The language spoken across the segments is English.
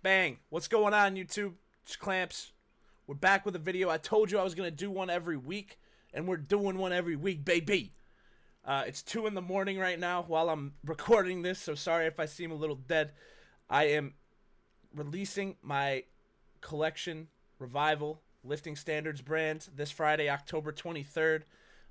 Bang. What's going on, YouTube? It's Clamps. We're back with a video. I told you I was going to do one every week, and we're doing one every week, baby. It's 2 in the morning right now while I'm recording this, so sorry if I seem a little dead. I am releasing my collection revival lifting standards brand this Friday, October 23rd.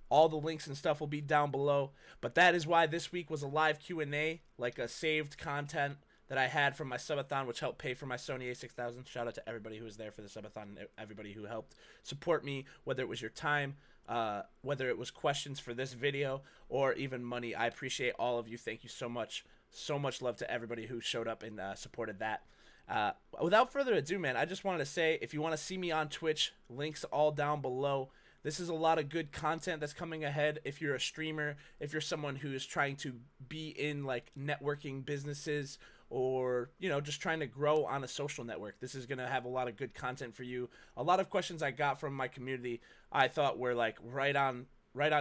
All the links and stuff will be down below, but that is why this week was a live Q&A, like a saved content that I had from my subathon, which helped pay for my Sony a6000. Shout out to everybody who was there for the subathon and everybody who helped support me, whether it was your time, whether it was questions for this video, or even money. I appreciate all of you. Thank you so much. So much love to everybody who showed up and supported that. Without further ado, man, I just wanted to say, if you want to see me on Twitch, links all down below. This is a lot of good content that's coming ahead. If you're a streamer, if you're someone who is trying to be in like networking businesses, or just trying to grow on a social network, this is going to have a lot of good content for you. A lot of questions I got from my community I thought were like right on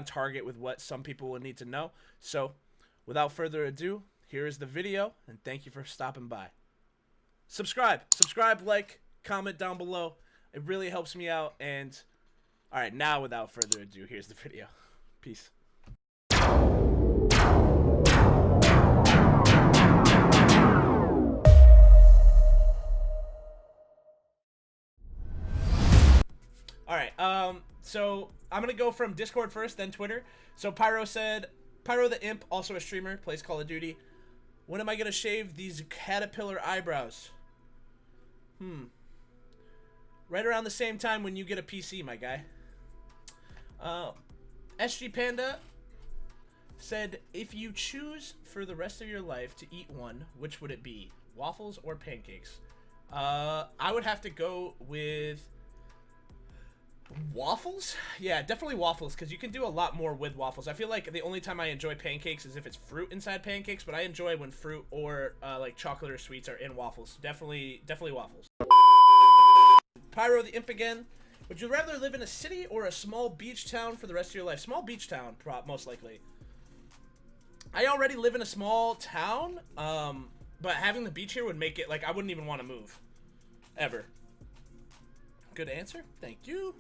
target with what some people will need to know. So without further ado, here is the video, and thank you for stopping by. Subscribe, like, comment down below. It really helps me out. And all right, now without further ado, here's the video. Peace. All right, so I'm gonna go from Discord first, then Twitter. So Pyro said, Pyro the Imp, also a streamer, plays Call of Duty. When am I gonna shave these caterpillar eyebrows? Right around the same time when you get a PC, my guy. SG Panda said, if you choose for the rest of your life to eat one, which would it be? Waffles or pancakes? I would have to go with waffles. Yeah, definitely waffles, because you can do a lot more with waffles. I feel like the only time I enjoy pancakes is if it's fruit inside pancakes, but I enjoy when fruit or like chocolate or sweets are in waffles. Definitely waffles. Pyro the Imp again. Would you rather live in a city or a small beach town for the rest of your life? Small beach town, most likely. I already live in a small town, but having the beach here would make it like I wouldn't even want to move ever. Good answer. Thank you.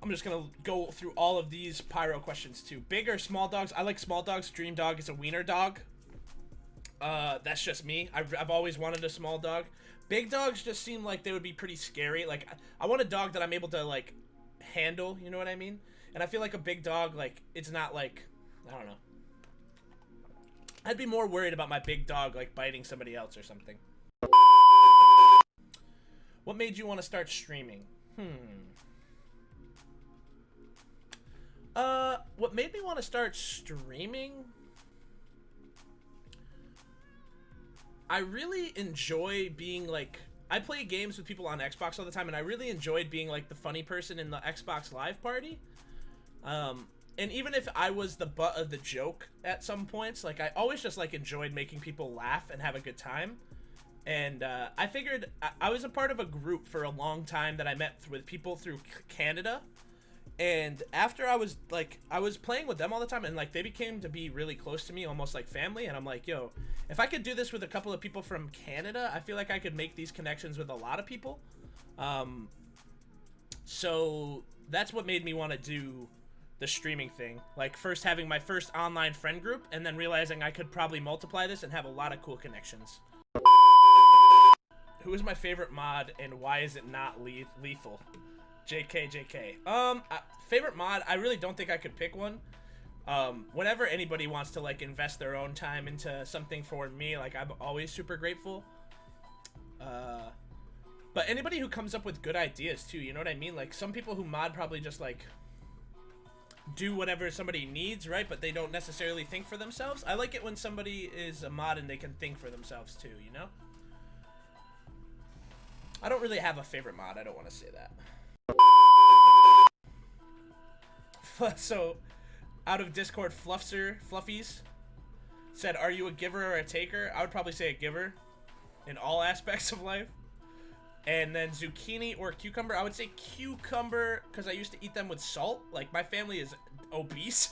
I'm just gonna go through all of these Pyro questions too. Big or small dogs? I like small dogs. Dream dog is a wiener dog. That's just me. I've always wanted a small dog. Big dogs just seem like they would be pretty scary. Like, I want a dog that I'm able to like handle, you know what I mean? And I feel like a big dog, like, it's not like, I don't know. I'd be more worried about my big dog like biting somebody else or something. What made you want to start streaming? What made me want to start streaming? I really enjoy being like, I play games with people on Xbox all the time, and I really enjoyed being like the funny person in the Xbox Live party. And even if I was the butt of the joke at some points, like I always just like enjoyed making people laugh and have a good time. And I figured I was a part of a group for a long time that I met with people through Canada. And after I was playing with them all the time, and like they became to be really close to me, almost like family. And I'm like, yo, if I could do this with a couple of people from Canada, I feel like I could make these connections with a lot of people. So that's what made me want to do the streaming thing. Like first having my first online friend group, and then realizing I could probably multiply this and have a lot of cool connections. Who is my favorite mod, and why is it not lethal? JK. Favorite mod, I really don't think I could pick one. Whenever anybody wants to like invest their own time into something for me, like I'm always super grateful. But anybody who comes up with good ideas too, you know what I mean? Like some people who mod probably just like do whatever somebody needs, right? But they don't necessarily think for themselves. I like it when somebody is a mod and they can think for themselves too, you know? I don't really have a favorite mod, I don't want to say that. So, out of Discord, Fluffies said, are you a giver or a taker? I would probably say a giver in all aspects of life. And then zucchini or cucumber, I would say cucumber because I used to eat them with salt. Like my family is obese.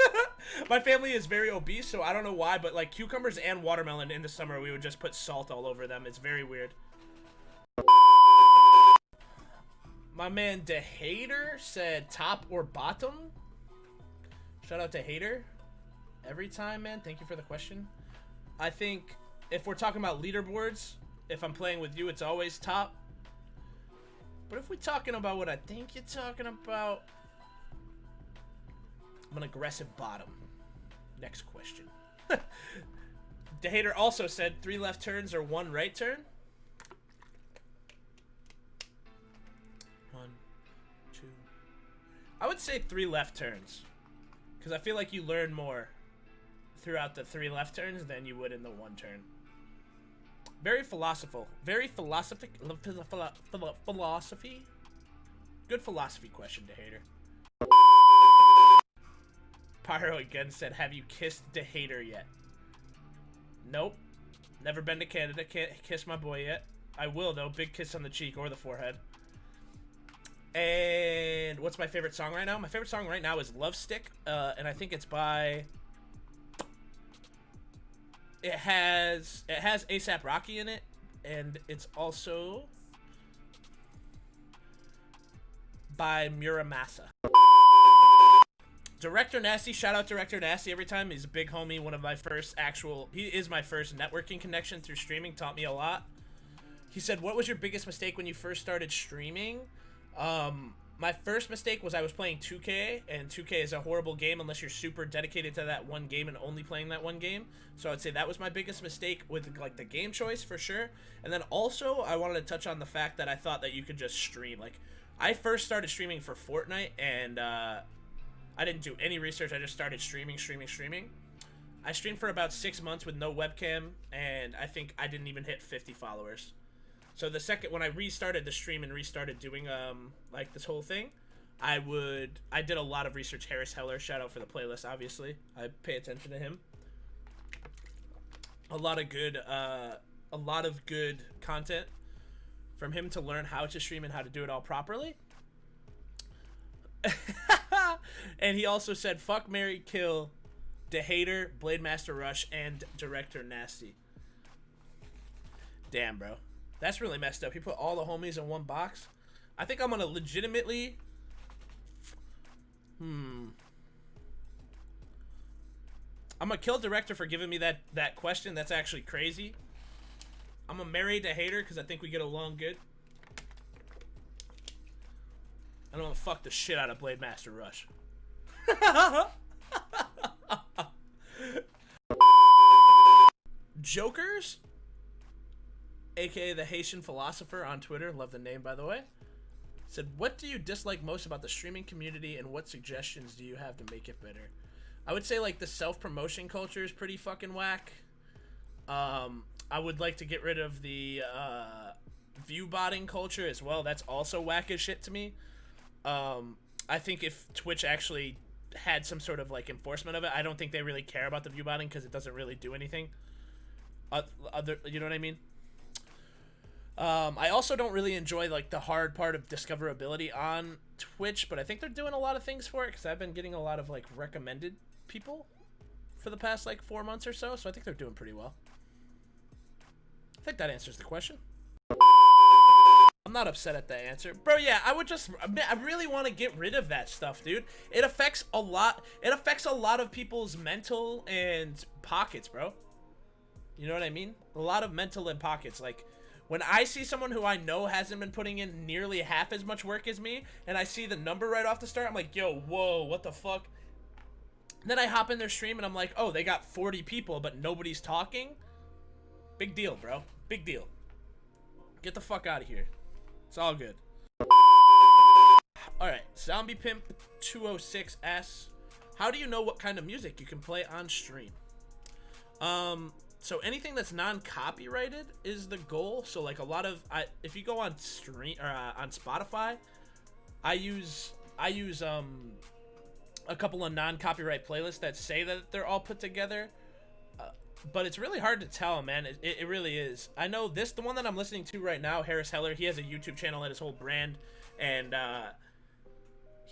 My family is very obese, so I don't know why, but like cucumbers and watermelon in the summer, we would just put salt all over them. It's very weird. My man DeHater said top or bottom. Shout out to Hater. Every time, man. Thank you for the question. I think if we're talking about leaderboards, if I'm playing with you, it's always top. But if we're talking about what I think you're talking about, I'm an aggressive bottom. Next question. DeHater also said 3 left turns or 1 right turn. 1, 2. I would say 3 left turns, because I feel like you learn more throughout the 3 left turns than you would in the 1 turn. Very philosophical. Very philosophy. Good philosophy question, DeHater. Pyro again said, have you kissed DeHater yet? Nope. Never been to Canada. Can't kiss my boy yet. I will, though. Big kiss on the cheek or the forehead. And what's my favorite song right now? My favorite song right now is Love Stick. And I think it's by... It has A$AP Rocky in it. And it's also by Muramasa. Director Nasty, shout out Director Nasty every time. He's a big homie, one of my first he is my first networking connection through streaming, taught me a lot. He said, what was your biggest mistake when you first started streaming? My first mistake was I was playing 2K, and 2K is a horrible game unless you're super dedicated to that one game and only playing that one game. So I'd say that was my biggest mistake with like the game choice for sure. And then also I wanted to touch on the fact that I thought that you could just stream. Like I first started streaming for Fortnite, and I didn't do any research. I just started streaming. I streamed for about 6 months with no webcam, and I think I didn't even hit 50 followers. So the second, when I restarted the stream and restarted doing like this whole thing, I did a lot of research. Harris Heller, shout out for the playlist, obviously. I pay attention to him. A lot of good content from him to learn how to stream and how to do it all properly. And he also said, fuck, marry, kill, DeHater, Blade Master Rush, and Director Nasty. Damn, bro. That's really messed up. He put all the homies in one box. I think I'm gonna legitimately... I'm gonna kill Director for giving me that question. That's actually crazy. I'm gonna marry DeHater because I think we get along good. I'm gonna fuck the shit out of Blade Master Rush. Jokers, aka the Haitian philosopher on Twitter, love the name by the way, said, what do you dislike most about the streaming community and what suggestions do you have to make it better? I would say like the self-promotion culture is pretty fucking whack. I would like to get rid of the view botting culture as well. That's also whack as shit to me. I think if Twitch actually had some sort of like enforcement of it, I don't think they really care about the view botting because it doesn't really do anything. You know what I mean? I also don't really enjoy like the hard part of discoverability on Twitch, but I think they're doing a lot of things for it because I've been getting a lot of like recommended people for the past like 4 months or so, so I think they're doing pretty well. I think that answers the question. I'm not upset at that answer. Bro, yeah, I really want to get rid of that stuff, dude. It affects a lot of people's mental and pockets, bro. You know what I mean? A lot of mental and pockets. Like, when I see someone who I know hasn't been putting in nearly half as much work as me, and I see the number right off the start, I'm like, yo, whoa, what the fuck? Then I hop in their stream and I'm like, oh, they got 40 people, but nobody's talking? Big deal, bro. Big deal. Get the fuck out of here. It's all good. Alright, Zombie Pimp 206 asks, how do you know what kind of music you can play on stream? So anything that's non-copyrighted is the goal. So like a lot of, if you go on stream or on Spotify, I use a couple of non-copyright playlists that say that they're all put together. But it's really hard to tell, man. It really is. I know the one that I'm listening to right now, Harris Heller, he has a YouTube channel and his whole brand, and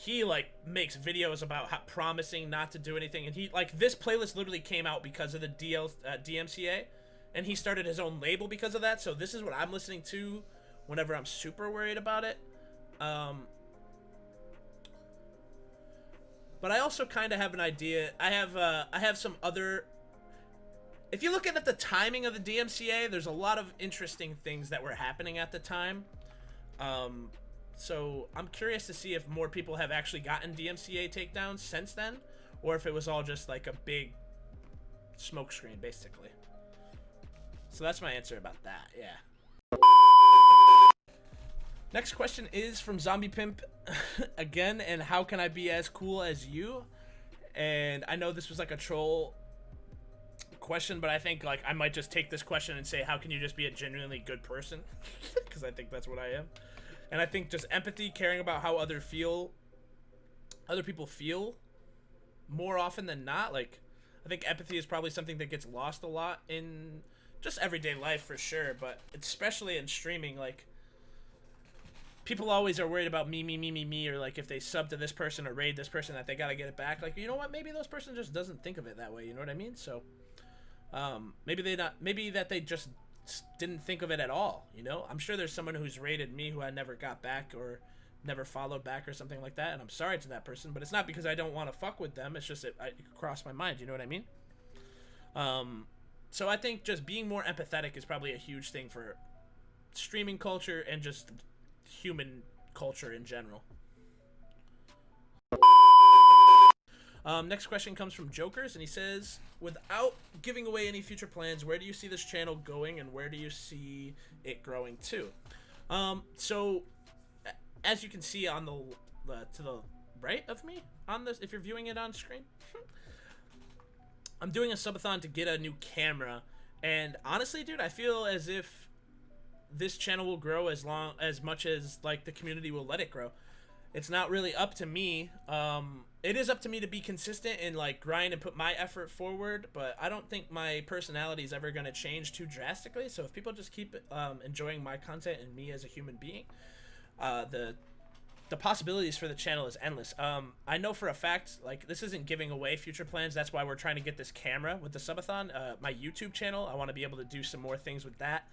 he like makes videos about how promising not to do anything, and he like this playlist literally came out because of the DMCA, and he started his own label because of that. So this is what I'm listening to whenever I'm super worried about it. But I also kind of have an idea. I have some other. If you look at the timing of the DMCA, there's a lot of interesting things that were happening at the time. So I'm curious to see if more people have actually gotten DMCA takedowns since then, or if it was all just like a big smokescreen, basically. So that's my answer about that. Yeah. Next question is from Zombie Pimp again, and how can I be as cool as you? And I know this was like a troll question, but I think like I might just take this question and say, how can you just be a genuinely good person? Because I think that's what I am. And I think just empathy, caring about how other people feel more often than not. Like, I think empathy is probably something that gets lost a lot in just everyday life for sure, but especially in streaming. Like, people always are worried about me, or like if they sub to this person or raid this person that they gotta get it back. Like, you know what? Maybe those person just doesn't think of it that way. You know what I mean? So, maybe that they just didn't think of it at all. You know, I'm sure there's someone who's raided me who I never got back or never followed back or something like that, and I'm sorry to that person. But it's not because I don't want to fuck with them. It's just it crossed my mind. You know what I mean? So I think just being more empathetic is probably a huge thing for streaming culture and just human culture in general. Next question comes from Jokers, and he says, without giving away any future plans, where do you see this channel going, and where do you see it growing to? So as you can see on the to the right of me on this, if you're viewing it on screen, I'm doing a subathon to get a new camera, and honestly, dude, I feel as if this channel will grow as much as like the community will let it grow. It's not really up to me. It is up to me to be consistent and like grind and put my effort forward, but I don't think my personality is ever going to change too drastically. So if people just keep enjoying my content and me as a human being, the possibilities for the channel is endless. I know for a fact, like, this isn't giving away future plans. That's why we're trying to get this camera with the subathon. My YouTube channel, I want to be able to do some more things with that.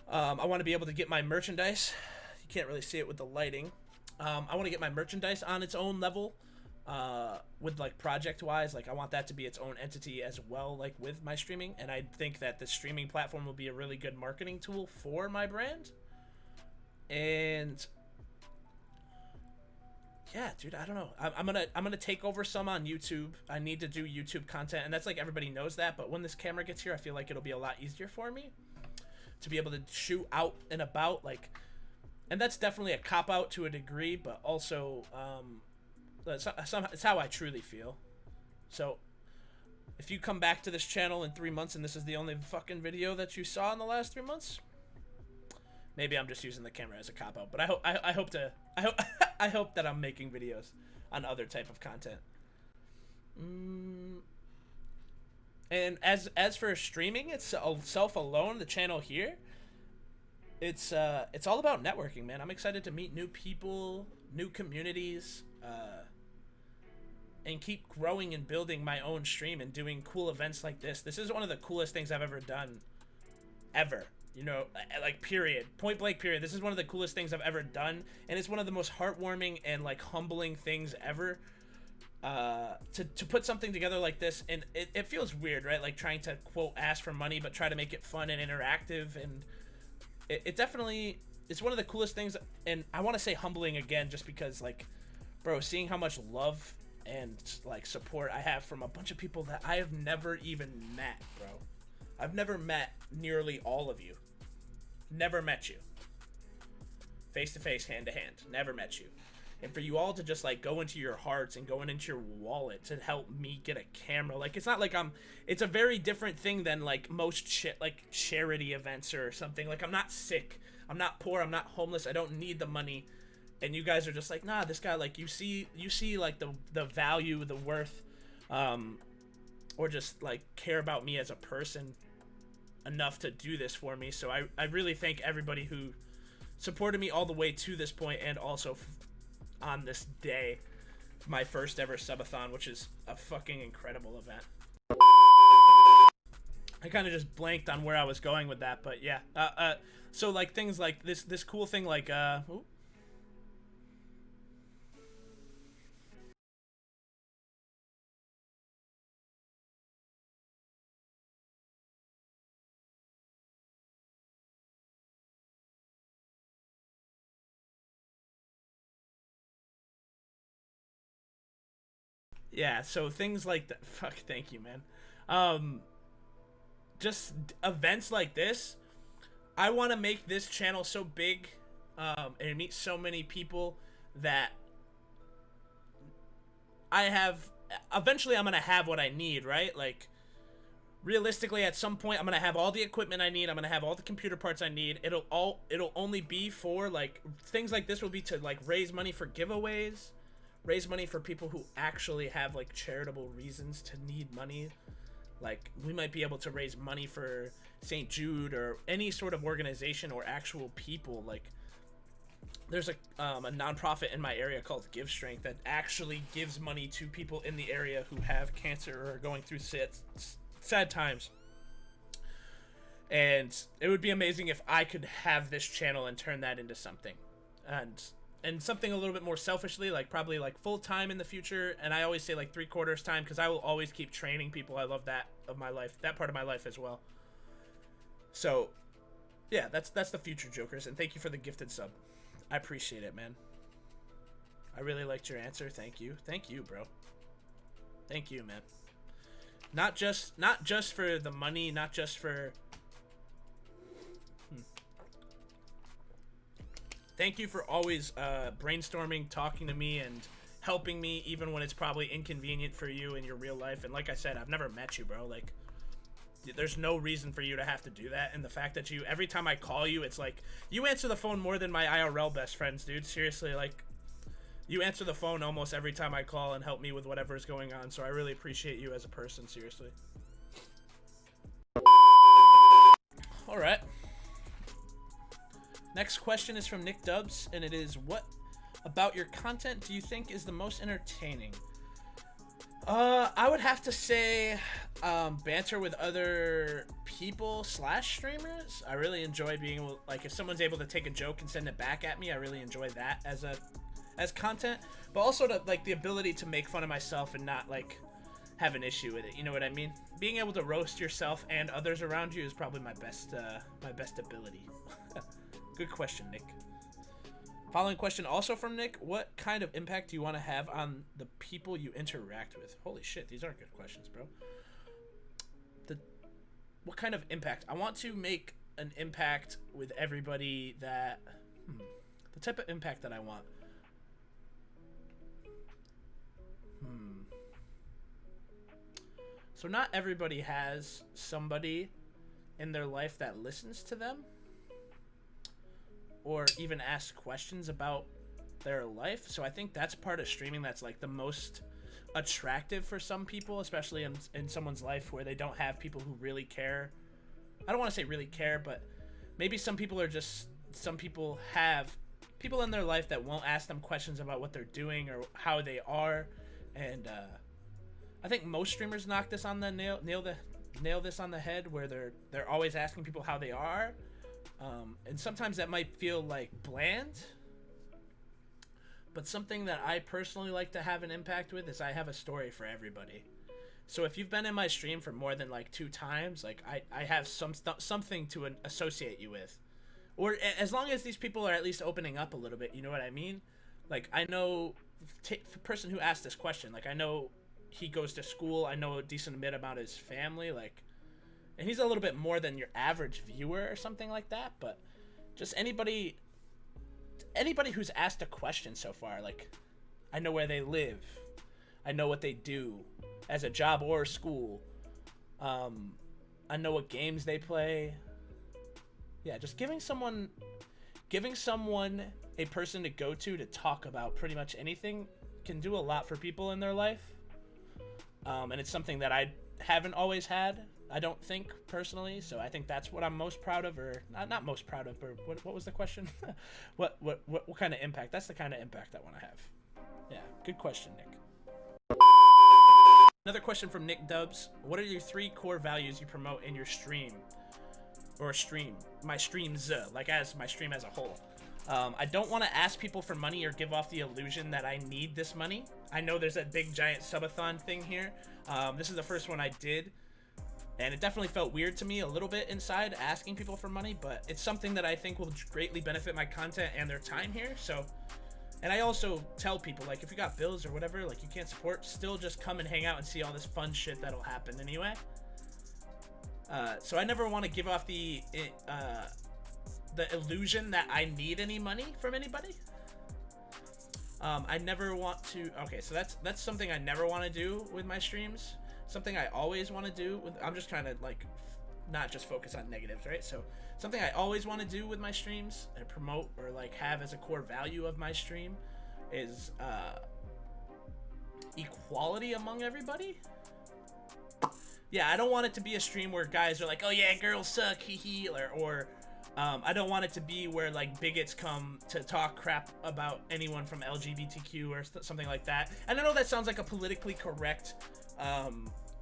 I want to be able to get my merchandise. You can't really see it with the lighting. I want to get my merchandise on its own level, with like project wise. Like, I want that to be its own entity as well, like with my streaming. And I think that the streaming platform will be a really good marketing tool for my brand. And yeah, dude, I don't know. I'm gonna take over some on YouTube. I need to do YouTube content, and that's like, everybody knows that. But when this camera gets here, I feel like it'll be a lot easier for me to be able to shoot out and about, like. And that's definitely a cop-out to a degree, but also, it's how I truly feel. So, if you come back to this channel in 3 months and this is the only fucking video that you saw in the last 3 months, maybe I'm just using the camera as a cop-out. But I hope I hope that I'm making videos on other type of content. And as for streaming itself alone, the channel here, it's all about networking, man. I'm excited to meet new people, new communities, and keep growing and building my own stream and doing cool events like this. This is one of the coolest things I've ever done, ever. You know, like, period. Point blank, period. This is one of the coolest things I've ever done, and it's one of the most heartwarming and like humbling things ever. To put something together like this, and it feels weird, right? Like, trying to quote ask for money, but try to make it fun and interactive, and it definitely, it's one of the coolest things. And I want to say humbling again, just because, like, bro, seeing how much love and like support I have from a bunch of people that I have never even met, bro. I've never met nearly all of you. Never met you. Face to face, hand to hand. Never met you. And for you all to just like go into your hearts and going into your wallet to help me get a camera, like, it's not like it's a very different thing than like most like charity events or something. Like, I'm not sick, I'm not poor, I'm not homeless, I don't need the money. And you guys are just like, nah, this guy, like, you see like the value, the worth, or just like care about me as a person enough to do this for me. So I really thank everybody who supported me all the way to this point, and also on this day, my first ever subathon, which is a fucking incredible event. I kind of just blanked on where I was going with that, but yeah. So like things like this cool thing like ooh. Yeah, so things like that. Fuck, thank you, man. Um, just events like this. I want to make this channel so big, and meet so many people that I have. Eventually, I'm gonna have what I need, right? Like, realistically, at some point, I'm gonna have all the equipment I need. I'm gonna have all the computer parts I need. It'll only be for like things like this will be to like raise money for giveaways, raise money for people who actually have like charitable reasons to need money. Like we might be able to raise money for St. Jude or any sort of organization or actual people. Like there's a nonprofit in my area called Give Strength that actually gives money to people in the area who have cancer or are going through sad times. And it would be amazing if I could have this channel and turn that into something. And something a little bit more selfishly, like probably like full time in the future. And I always say like 3/4 time because I will always keep training people. I love that of my life, that part of my life as well. So yeah, that's the future, Jokers. And thank you for the gifted sub. I appreciate it, man. I really liked your answer. Thank you, bro. Thank you, man. Not just for the money, not just for. Thank you for always brainstorming, talking to me, and helping me, even when it's probably inconvenient for you in your real life. And like I said, I've never met you, bro. Like, there's no reason for you to have to do that. And the fact that you, every time I call you, it's like, you answer the phone more than my IRL best friends, dude. Seriously, like, you answer the phone almost every time I call and help me with whatever is going on. So I really appreciate you as a person, seriously. All right. Next question is from Nick Dubs, and it is, what about your content do you think is the most entertaining? I would have to say banter with other people / streamers. I really enjoy being able, like, if someone's able to take a joke and send it back at me, I really enjoy that as content. But also like the ability to make fun of myself and not like have an issue with it. You know what I mean? Being able to roast yourself and others around you is probably my best ability. Good question, Nick. Following question also from Nick. What kind of impact do you want to have on the people you interact with? Holy shit, these are good questions, bro. What kind of impact? I want to make an impact with everybody that... the type of impact that I want. So not everybody has somebody in their life that listens to them, or even ask questions about their life. So I think that's part of streaming that's like the most attractive for some people, especially in someone's life where they don't have people who really care. I don't want to say really care, but maybe some people have people in their life that won't ask them questions about what they're doing or how they are. And I think most streamers knock this on the nail this on the head, where they're always asking people how they are. And sometimes that might feel like bland, but something that I personally like to have an impact with is I have a story for everybody. So if you've been in my stream for more than like 2 times, like I have something to associate you with, or as long as these people are at least opening up a little bit, you know what I mean? Like, I know the person who asked this question, like, I know he goes to school, I know a decent bit about his family, like, and he's a little bit more than your average viewer or something like that. But just anybody who's asked a question so far, like, I know where they live, I know what they do as a job or school, I know what games they play. Yeah, just giving someone a person to go to talk about pretty much anything can do a lot for people in their life. And it's something that I haven't always had. I don't think, personally. So I think that's what I'm most proud of, or not most proud of, but what was the question? what kind of impact? That's the kind of impact I want to have. Yeah, good question, Nick. Another question from Nick Dubs. What are your 3 core values you promote in your stream? Or stream. My streams, like as my stream as a whole. I don't want to ask people for money or give off the illusion that I need this money. I know there's that big giant subathon thing here. This is the first one I did, and it definitely felt weird to me a little bit inside asking people for money, but it's something that I think will greatly benefit my content and their time here. So, and I also tell people, like, if you got bills or whatever, like you can't support, still just come and hang out and see all this fun shit that'll happen anyway. So I never want to give off the illusion that I need any money from anybody. I never want to. Okay, so that's something I never want to do with my streams. Something I always want to do with. I'm just trying to like not just focus on negatives, right? So something I always want to do with my streams and promote or like have as a core value of my stream is equality among everybody. Yeah, I don't want it to be a stream where guys are like, oh yeah, girls suck, hee hee, or I don't want it to be where like bigots come to talk crap about anyone from LGBTQ or something like that. And I know that sounds like a politically correct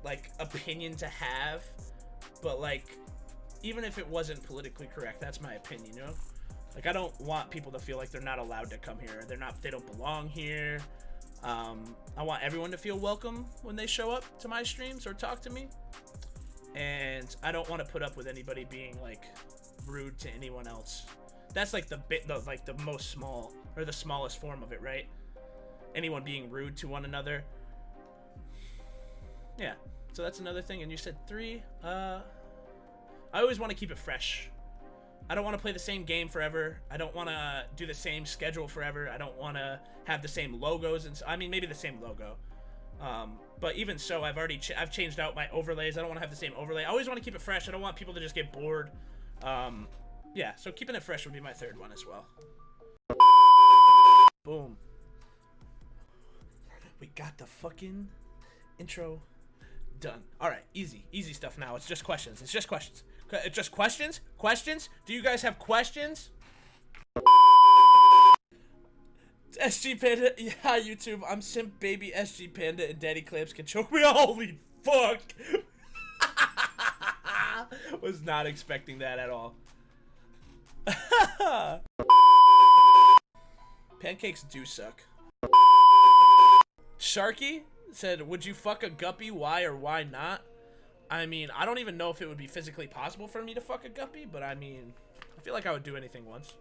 like opinion to have, but like even if it wasn't politically correct, that's my opinion, you know? Like I don't want people to feel like they're not allowed to come here. They don't belong here. I want everyone to feel welcome when they show up to my streams or talk to me. And I don't want to put up with anybody being like rude to anyone else. That's like the most small or the smallest form of it, right? Anyone being rude to one another. Yeah. So that's another thing. And you said 3. I always want to keep it fresh. I don't want to play the same game forever. I don't want to do the same schedule forever. I don't want to have the same logos, and I mean maybe the same logo. But even so, I've changed out my overlays. I don't want to have the same overlay. I always want to keep it fresh. I don't want people to just get bored. Yeah, so keeping it fresh would be my 3rd one as well. Boom. We got the fucking intro done. All right, easy stuff now. It's just questions. It's just questions. It's just questions? Questions? Do you guys have questions? SG Panda, yeah, YouTube. I'm simp baby SG Panda and Daddy Clamps can choke me. Holy fuck! Was not expecting that at all. Pancakes do suck. Sharky said, would you fuck a guppy? Why or why not? I mean, I don't even know if it would be physically possible for me to fuck a guppy, but I mean, I feel like I would do anything once.